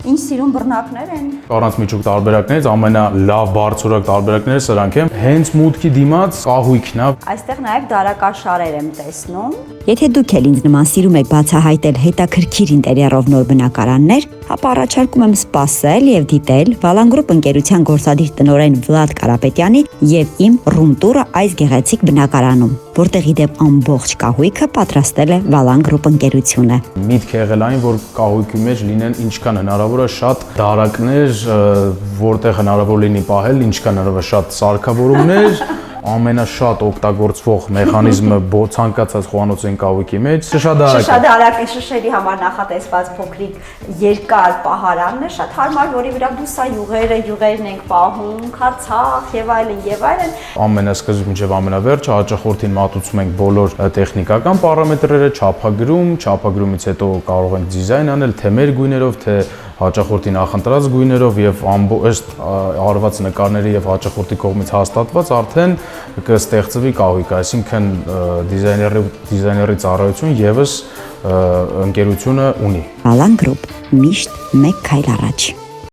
Ինչ սիրուն բռնակներ են։ Առանց միջուկ տարբերակներից ամենալավ բարձրորակ տարբերակները սրանք են։ Հենց մուտքի դիմաց կահույքն է։ Այստեղ նաև դարակաշարեր եմ տեսնում։ Եթե դուք էլ ինձ նման սիրում եք բացահայտել հետաքրքիր ինտերիերով նոր բնակարաններ, ապա առաջարկում եմ սպասել եւ դիտել Valan Group ընկերության գործադիր տնօրեն Վլադ Կարապետյանի եւ իմ ռում տուրը այս գեղեցիկ բնակարանում, որտեղ իդեպ ամբողջ կահույքը պատրաստել է Valan Group ընկերությունը։ Միտք եղել այն, որ կահույքի մեջ լինեն ինչքան հնարավոր է շատ դարակներ, որտեղ հնարավոր լինի պահել, ինչքան հնարավոր շատ սարքավորումներ, ամենաշատ օգտագործվող մեխանիզմը ցանկացած խոհանոցային կահույքի մեջ շշադարակ է, շշերի համար նախատեսված փոքրիկ երկար պահարանն է, շատ հարմար, որի վրա բուսայուղերն ենք պահում, քարցախ եւ այլն։ Ամենասկզբից մինչև ամենավերջը հաճախորդին մատուցում ենք բոլոր տեխնիկական պարամետրերը, չափագրումից հետո կարող ենք դիզայն անել թե մեր գույներով, թե հաճախորդի նախընտրած գույներով եւ ըստ արված նկարների եւ հաճախորդի կողմից հաստատված արդեն կստեղծվի կահույք, այսինքն դիզայների ծառայություն եւս ընկերությունը ունի։ Valan Group միշտ մեկ քայլ առաջ։